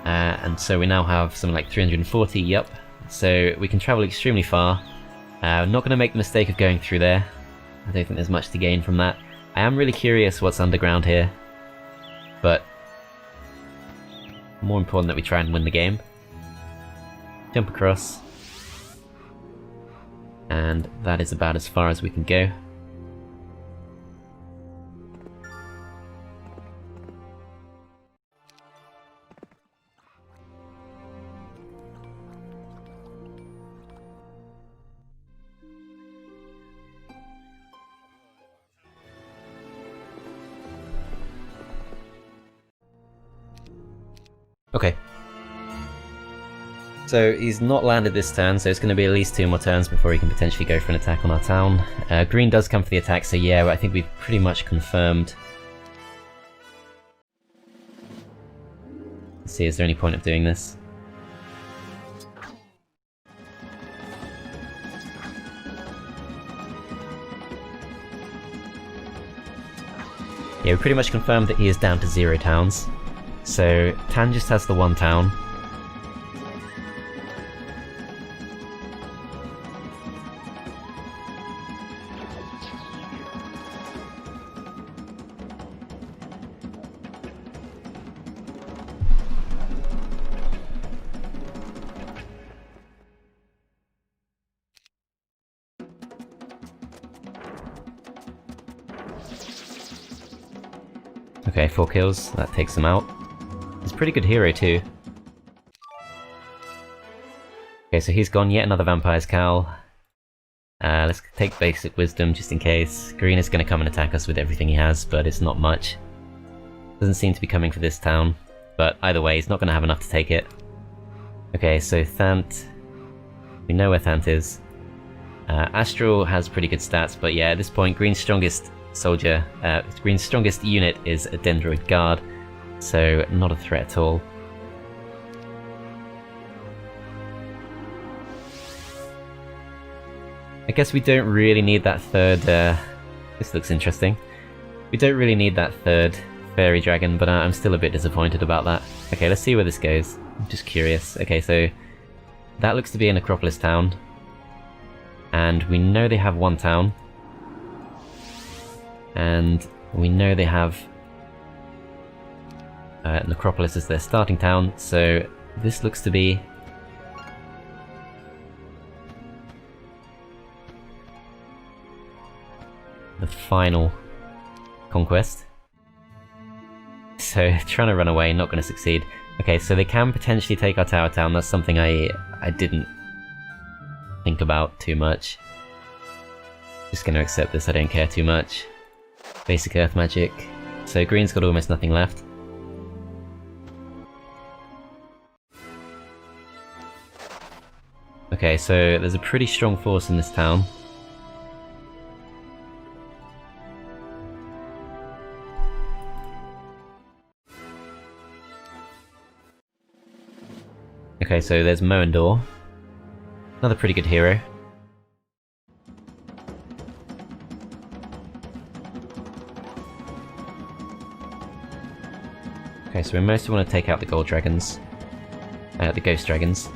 [SPEAKER 1] And so we now have something like 340, yup. So we can travel extremely far. Not going to make the mistake of going through there. I don't think there's much to gain from that. I am really curious what's underground here. But more important that we try and win the game. Jump across. And that is about as far as we can go. Okay. So he's not landed this turn, so it's going to be at least 2 more turns before he can potentially go for an attack on our town. Green does come for the attack, so yeah, I think we've pretty much confirmed. Let's see, is there any point of doing this? Yeah, we pretty much confirmed that he is down to 0 towns. So Tan just has the 1 town. Okay, 4 kills, that takes him out. He's a pretty good hero too. Okay, so he's gone, yet another Vampire's Cowl. Let's take Basic Wisdom just in case. Green is going to come and attack us with everything he has, but it's not much. Doesn't seem to be coming for this town, but either way, he's not going to have enough to take it. Okay, so Thant. We know where Thant is. Astral has pretty good stats, but yeah, at this point, Green's strongest soldier, green's strongest unit is a Dendroid Guard, so not a threat at all. I guess we don't really need that third, this looks interesting. We don't really need that third Faerie Dragon, but I'm still a bit disappointed about that. Okay, let's see where this goes. I'm just curious. Okay, so that looks to be a Necropolis town. And we know they have one town. And we know they have Necropolis as their starting town, so this looks to be the final conquest. So trying to run away, not going to succeed. Okay, so they can potentially take our tower town. That's something I didn't think about too much. Just going to accept this, I don't care too much. Basic earth magic. So green's got almost nothing left. Okay, so there's a pretty strong force in this town. Okay, so there's Moendor. Another pretty good hero. Okay, so we mostly want to take out the gold dragons. The ghost dragons.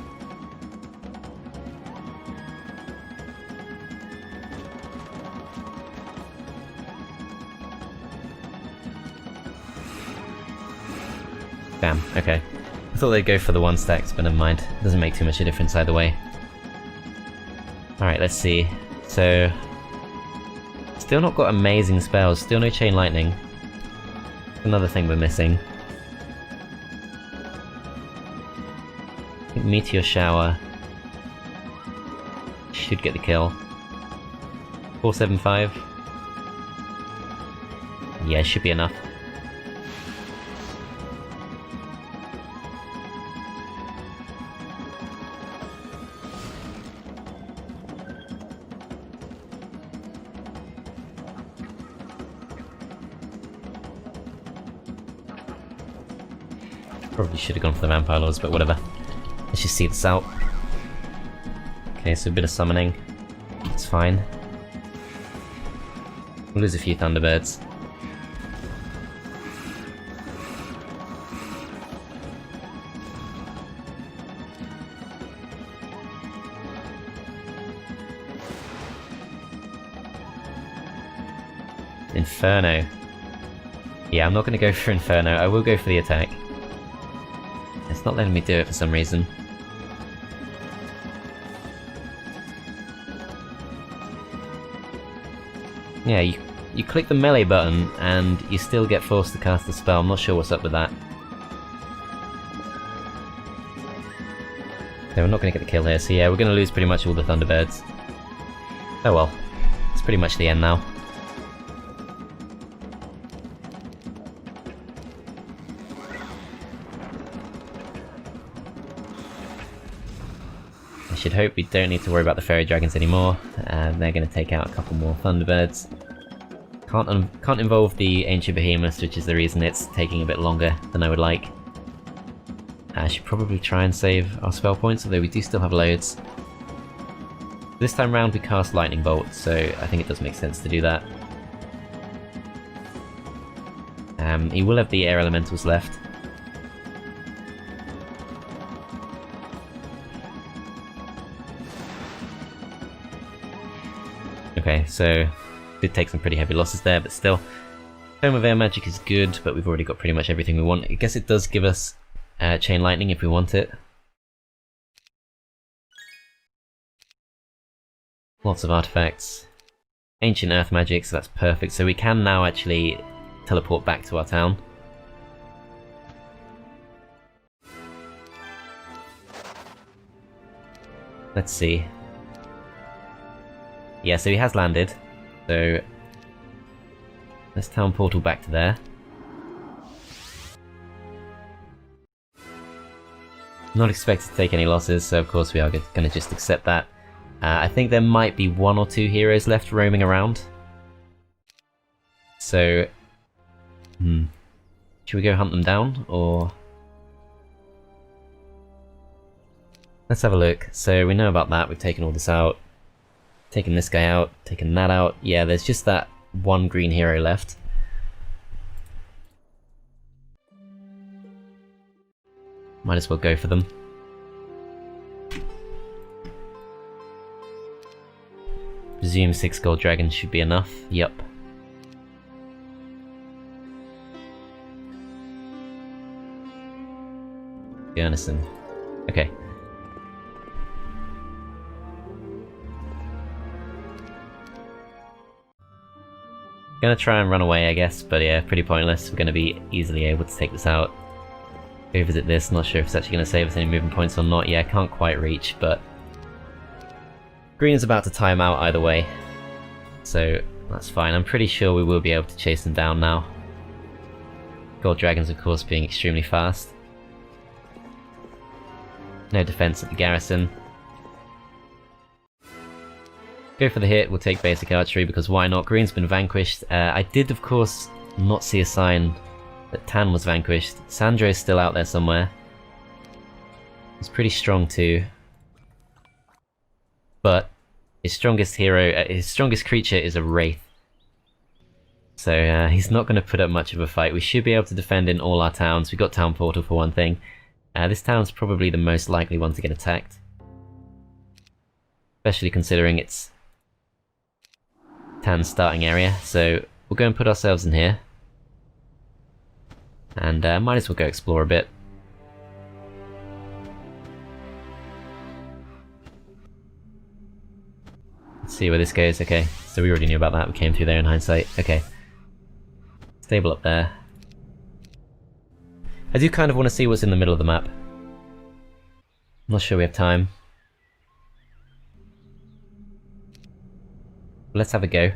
[SPEAKER 1] Damn, okay. I thought they'd go for the one stacks, but never mind. Doesn't make too much of a difference either way. Alright, let's see. So, still not got amazing spells, still no chain lightning. Another thing we're missing. I think Meteor Shower should get the kill. 475. Yeah, should be enough. Probably should have gone for the Vampire Lords, but whatever. Let's just see this out. Okay, so a bit of summoning. It's fine. We'll lose a few Thunderbirds. Inferno. Yeah, I'm not going to go for Inferno. I will go for the attack. It's not letting me do it for some reason. Yeah, you click the melee button and you still get forced to cast the spell. I'm not sure what's up with that. So we're not going to get the kill here, so yeah, we're going to lose pretty much all the Thunderbirds. Oh well, it's pretty much the end now. I should hope we don't need to worry about the Faerie Dragons anymore, and they're going to take out a couple more Thunderbirds. Can't involve the Ancient Behemoths, which is the reason it's taking a bit longer than I would like. I should probably try and save our spell points, although we do still have loads. This time round we cast Lightning Bolt, so I think it does make sense to do that. He will have the Air Elementals left. Okay, so did take some pretty heavy losses there, but still. Tome of Air Magic is good, but we've already got pretty much everything we want. I guess it does give us Chain Lightning if we want it. Lots of artifacts. Ancient Earth Magic, so that's perfect. So we can now actually teleport back to our town. Let's see. Yeah, so he has landed. So let's town portal back to there. Not expected to take any losses, so of course we are going to just accept that. I think there might be one or two heroes left roaming around. so... Should we go hunt them down, or... Let's have a look. So we know about that, we've taken all this out. Taken this guy out, taken that out. Yeah, there's just that one green hero left. Might as well go for them. Presume 6 gold dragons should be enough. Yup. Garrison. Okay. Gonna try and run away, I guess, but yeah, pretty pointless. We're gonna be easily able to take this out. Go visit this, not sure if it's actually gonna save us any movement points or not. Yeah, can't quite reach, but... Green is about to time out either way, so that's fine. I'm pretty sure we will be able to chase them down now. Gold dragons, of course, being extremely fast. No defense at the garrison. Go for the hit, we'll take basic archery because why not? Green's been vanquished. I did, of course, not see a sign that Tan was vanquished. Sandro's still out there somewhere. He's pretty strong too. But his strongest hero, his strongest creature is a Wraith. So he's not going to put up much of a fight. We should be able to defend in all our towns. We've got Town Portal for one thing. This town's probably the most likely one to get attacked. Especially considering it's Tan's starting area. So we'll go and put ourselves in here. And might as well go explore a bit. Let's see where this goes. Okay, so we already knew about that. We came through there in hindsight. Okay. Stable up there. I do kind of want to see what's in the middle of the map. I'm not sure we have time. Let's have a go.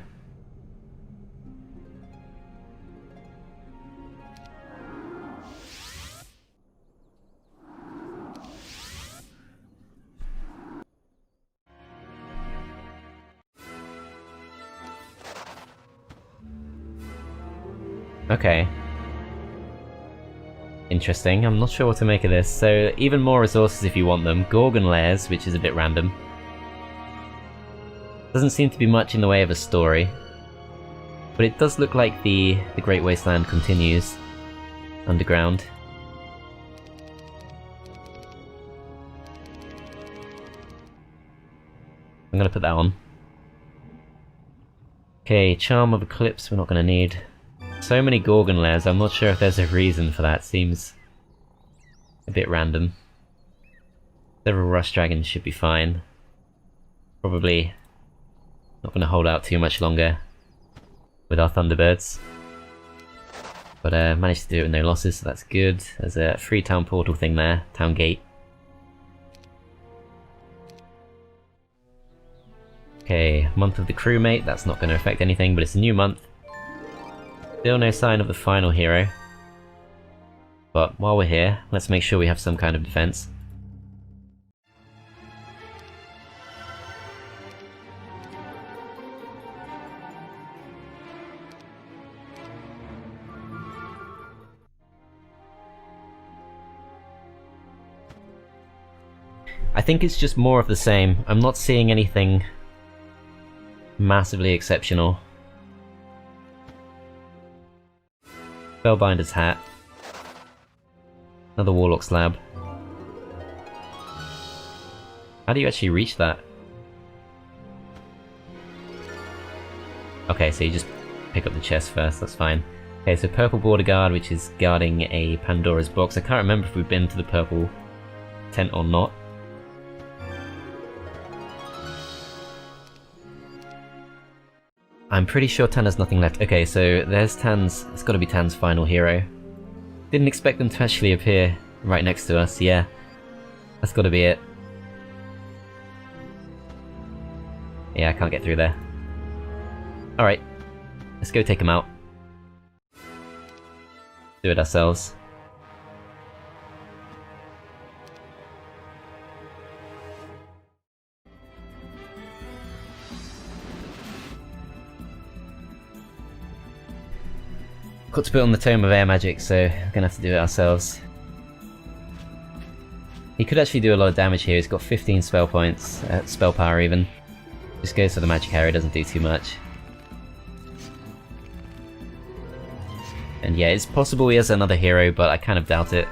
[SPEAKER 1] Okay. Interesting, I'm not sure what to make of this. So, even more resources if you want them. Gorgon Lairs, which is a bit random. Doesn't seem to be much in the way of a story. But it does look like the Great Wasteland continues underground. I'm gonna put that on. Okay, Charm of Eclipse we're not gonna need. So many Gorgon Lairs, I'm not sure if there's a reason for that. Seems a bit random. Several Rush Dragons should be fine. Probably not going to hold out too much longer with our Thunderbirds. But managed to do it with no losses, so that's good. There's a free Town Portal thing there, Town Gate. Okay, Month of the Crewmate, that's not going to affect anything, but it's a new month. Still no sign of the final hero. But while we're here, let's make sure we have some kind of defense. I think it's just more of the same. I'm not seeing anything massively exceptional. Spellbinder's Hat. Another Warlock Slab. How do you actually reach that? Okay, so you just pick up the chest first, that's fine. Okay, so Purple Border Guard, which is guarding a Pandora's Box. I can't remember if we've been to the Purple Tent or not. I'm pretty sure Tan has nothing left. Okay, so there's Tan's... It's gotta be Tan's final hero. Didn't expect them to actually appear right next to us, yeah. That's gotta be it. Yeah, I can't get through there. Alright. Let's go take him out. Do it ourselves. Got to put on the Tome of Air Magic, so we're gonna have to do it ourselves. He could actually do a lot of damage here. He's got 15 spell points, spell power even. Just goes for the magic arrow, doesn't do too much. And yeah, it's possible he has another hero, but I kind of doubt it.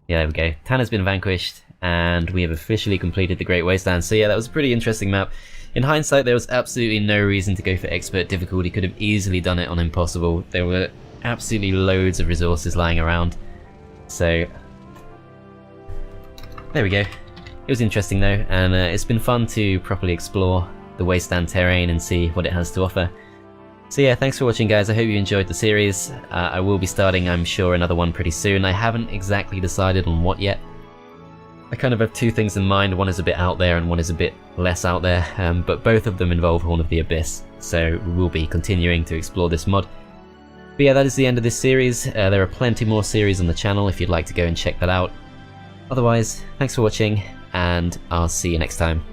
[SPEAKER 1] Yeah, there we go. Tanner's been vanquished, and we have officially completed the Great Wasteland. So yeah, that was a pretty interesting map. In hindsight, there was absolutely no reason to go for expert difficulty. Could have easily done it on impossible. There were absolutely loads of resources lying around. So there we go. It was interesting though, and it's been fun to properly explore the Wasteland terrain and see what it has to offer. So yeah, thanks for watching guys, I hope you enjoyed the series. I will be starting, I'm sure, another one pretty soon. I haven't exactly decided on what yet. I kind of have two things in mind, one is a bit out there and one is a bit less out there, but both of them involve Horn of the Abyss, so we will be continuing to explore this mod. But yeah, that is the end of this series. There are plenty more series on the channel if you'd like to go and check that out. Otherwise, thanks for watching, and I'll see you next time.